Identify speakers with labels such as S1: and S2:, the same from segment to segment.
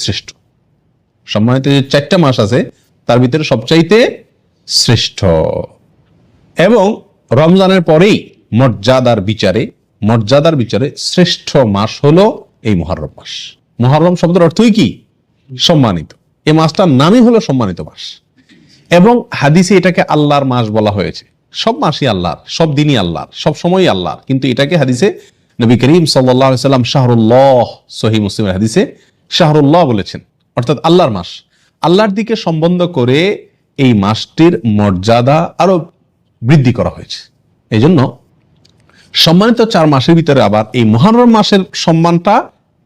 S1: শ্রেষ্ঠ। সম্মানিত যে 4টা মাস আছে তার ভিতরে সবচাইতে শ্রেষ্ঠ। এবং রমজানের পরেই মর্যাদার বিচারে শ্রেষ্ঠ মাস হলো এই মুহররম মাস। মুহররম শব্দের অর্থই কি? সম্মানিত। এই মাসটার নামই হলো সম্মানিত মাস। এবং হাদিসে এটাকে আল্লাহর মাস বলা হয়েছে। সব মাসই আল্লাহর, সব দিনই আল্লাহর, সব সময়ই আল্লাহর, কিন্তু এটাকে হাদিসে নবী করিম সাল্লাল্লাহু আলাইহি সাল্লাম শাহরুল্লাহ, সহিহ মুসলিমের হাদিসে শাহরুল্লাহ বলেছেন, অর্থাৎ আল্লাহর মাস। আল্লাহর দিকে সম্বন্ধ করে এই মাসটির মর্যাদা আরো বৃদ্ধি করা হয়েছে। এই জন্য সম্মানিত 4 মাসের ভিতরে আবার এই মুহররম মাসের সম্মানটা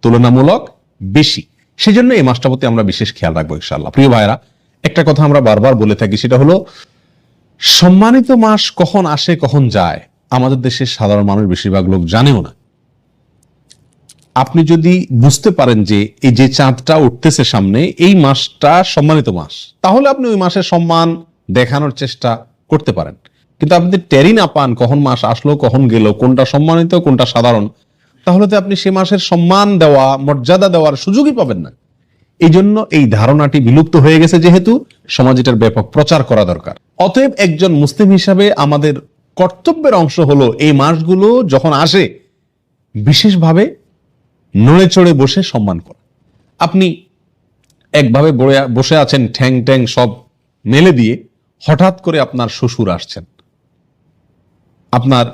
S1: তুলনামূলক বেশি। সেজন্য এই মাসটার প্রতি আমরা বিশেষ খেয়াল রাখবো ইনশাআল্লাহ। প্রিয় ভাইরা, একটা কথা আমরা বারবার বলে থাকি, সেটা হলো সম্মানিত মাস কখন আসে কখন যায় আমাদের দেশের সাধারণ মানুষ বেশিরভাগ লোক জানেও না। আপনি যদি বুঝতে পারেন যে এই যে চাঁদটা উঠতেছে সামনে, এই মাসটা সম্মানিত মাস, তাহলে আপনি ওই মাসের সম্মান দেখানোর চেষ্টা করতে পারেন। কিন্তু আপনি টেরি না পান কখন মাস আসলো কখন গেল, কোনটা সম্মানিত কোনটা সাধারণ, তাহলে তো আপনি সে মাসের সম্মান দেওয়া, মর্যাদা দেওয়ার সুযোগই পাবেন না। এই জন্য এই ধারণাটি বিলুপ্ত হয়ে গেছে, যেহেতু সমাজ এটার ব্যাপক প্রচার করা দরকার। অতএব একজন মুসলিম হিসাবে আমাদের কর্তব্যের অংশ হলো এই মাসগুলো যখন আসে বিশেষভাবে নড়ে চড়ে বসে সম্মান করা। আপনি একভাবে বসে আছেন ঠ্যাং ট্যাং সব মেলে দিয়ে, হঠাৎ করে আপনার শ্বশুর আসছেন, আপনার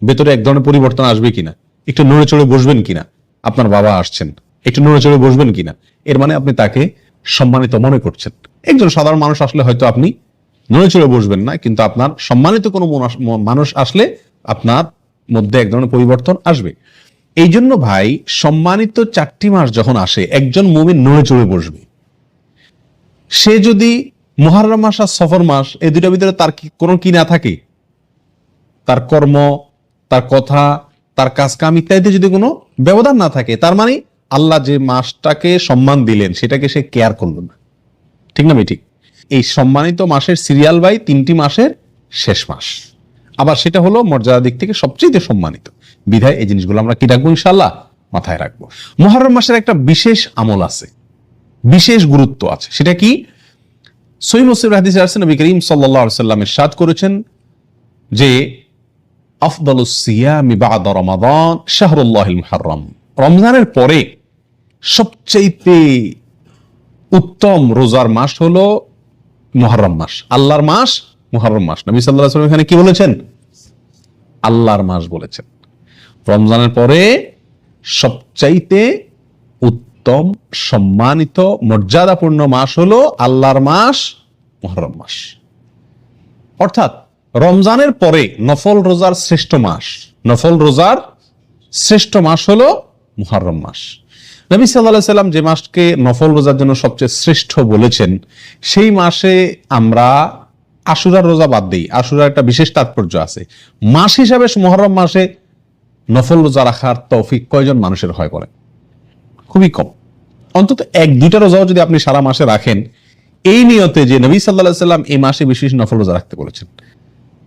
S1: ভেতরে এক ধরনের পরিবর্তন আসবে কিনা? একটু নড়ে চড়ে বসবেন কিনা? আপনার বাবা আসছেন, একটু নড়ে চড়ে বসবেন কিনা? এর মানে আপনি তাকে সম্মানিত মনে করছেন। একজন সাধারণ মানুষ আসলে হয়তো আপনি নড়ে চড়ে বসবেন না, কিন্তু আপনার সম্মানিত কোনো মানুষ আসলে আপনার মধ্যে এক ধরনের পরিবর্তন আসবে। এই জন্য ভাই, সম্মানিত 4টি মাস যখন আসে একজন মুমিন নড়ে চড়ে বসবে। সে যদি মুহররম মাস আর সফর মাস এই দুটার ভিতরে তার কোনো কি না থাকে, তার কর্ম, তার কথা, তার কাজ কাম ইত্যাদিতে যদি কোনো ব্যবধান না থাকে, তার মানে আল্লাহ যে মাসটাকে সম্মান দিলেন সেটাকে সে কেয়ার করল না। ঠিক না? ঠিক। এই সম্মানিত মাসের সিরিয়াল বাই 3টি মাসের শেষ মাস, আবার সেটা হলো মর্যাদার দিক থেকে সবচেয়ে সম্মানিত। বিধায় এই জিনিসগুলো আমরা কি রাখবো? ইনশাআল্লাহ মাথায় রাখবো। মুহররম মাসের একটা বিশেষ আমল আছে, বিশেষ গুরুত্ব আছে। সেটা কি? সহিহ মুসলিমের হাদিসে আসছে, নবী করিম সাল্লাল্লাহু আলাইহি ওয়াসাল্লাম ইরশাদ করেছেন যে আফদালুস সিয়ামি বা'দা রমাদান শাহরুল্লাহিল মুহররম। রমজানের পরে সবচেয়ে উত্তম রোজার মাস হলো মুহররম মাস, আল্লাহর মাস মুহররম মাস। নবী সাল্লাল্লাহু আলাইহি ওয়াসাল্লাম এখানে কি বলেছেন? আল্লাহর মাস বলেছেন। রমজানের পরে সবচাইতে উত্তম, সম্মানিত, মর্যাদাপূর্ণ মাস হলো আল্লাহর মাস মুহররম মাস। অর্থাৎ রমজানের পরে নফল রোজার শ্রেষ্ঠ মাস হলো মুহররম মাস। নবী সাল্লাল্লাহু আলাইহি ওয়াসাল্লাম যে মাসকে নফল রোজার জন্য সবচেয়ে শ্রেষ্ঠ বলেছেন, সেই মাসে আমরা আশুরার রোজা বাদ দিই। আশুরার একটা বিশেষ তাৎপর্য আছে। মাস হিসাবে মুহররম মাসে নফল রোজা রাখার তৌফিক কয়জন মানুষের হয় বলেন? খুবই কম। অন্তত 1-2টা রোজাও যদি আপনি সারা মাসে রাখেন, এই নিয়তে যে নবী সাল্লাল্লাহু আলাইহি ওয়াসাল্লাম এই মাসে বিশেষ নফল রোজা রাখতে বলেছেন,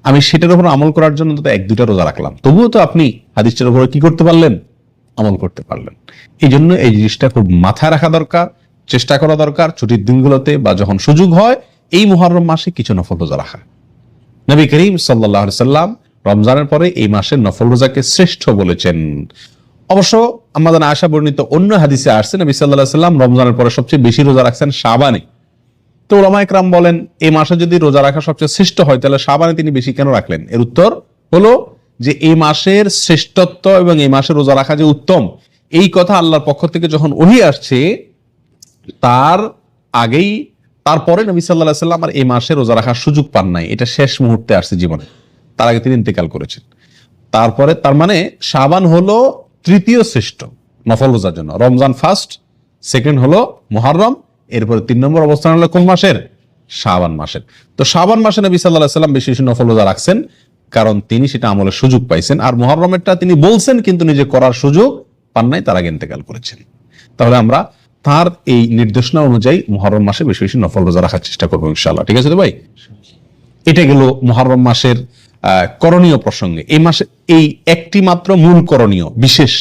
S1: আমি সেটার উপর আমল করার জন্য অন্তত 1-2টা রোজা রাখলাম, তবুও তো আপনি হাদিসটার উপরে কি করতে পারলেন? আমল করতে পারলেন। এই জন্য এই জিনিসটা খুব মাথায় রাখা দরকার, চেষ্টা করা দরকার ছুটির দিনগুলোতে বা যখন সুযোগ হয় এই মুহররম মাসে কিছু নফল রোজা রাখা। নবী করিম সাল্লাল্লাহু আলাইহি ওয়াসাল্লাম রমজানের পরে এই মাসের নফল রোজাকে শ্রেষ্ঠ বলেছেন। অবশ্য আমাদের আয়েশা বর্ণিত অন্য হাদিসে আসছে, নবী সাল্লাল্লাহু আলাইহি ওয়াসাল্লাম রমজানের পরে সবচেয়ে বেশি রোজা রাখছেন শাবানে। তো উলামায়ে কেরাম বলেন, এই মাসে যদি রোজা রাখা সবচেয়ে শ্রেষ্ঠ হয়, তাহলে শাবানে তিনি বেশি কেন রাখলেন? এর উত্তর হলো যে এই মাসের শ্রেষ্ঠত্ব এবং এই মাসে রোজা রাখা যে উত্তম, এই কথা আল্লাহর পক্ষ থেকে যখন ওহী আসছে, তার আগেই, তারপরে নবী সাল্লাল্লাহু আলাইহি ওয়াসাল্লাম আর এই মাসে রোজা রাখার সুযোগ পান নাই। এটা শেষ মুহূর্তে আসছে জীবনে, তার আগে তিনি ইন্তেকাল করেছেন। তারপরে তার মানে শাবান হলো 3য় শ্রেষ্ঠ নফল রোজার জন্য। রমজান ফার্স্ট, সেকেন্ড হলো মুহররম, এরপরে 3 নম্বর অবস্থান হলো কোন মাসের? শাবান মাসের। তো শাবান মাসে নবী সাল্লাল্লাহু আলাইহি ওয়াসাল্লাম বেশি বেশি নফল রোজা রাখছেন, কারণ তিনি সেটা আমলের সুযোগ পাইছেন। আর মুহররমেরটা তিনি বলছেন কিন্তু নিজে করার সুযোগ পান নাই, তার আগে ইন্তেকাল করেছেন। তাহলে আমরা তার এই নির্দেশনা অনুযায়ী মুহররম মাসে বেশি বেশি নফল রোজা রাখার চেষ্টা করবো ইনশাআল্লাহ। ঠিক আছে তো ভাই? এটা গেল মুহররম মাসের করণীয় প্রসঙ্গে। এই মাসে এই একটি মাত্র মূল করণীয়, বিশেষ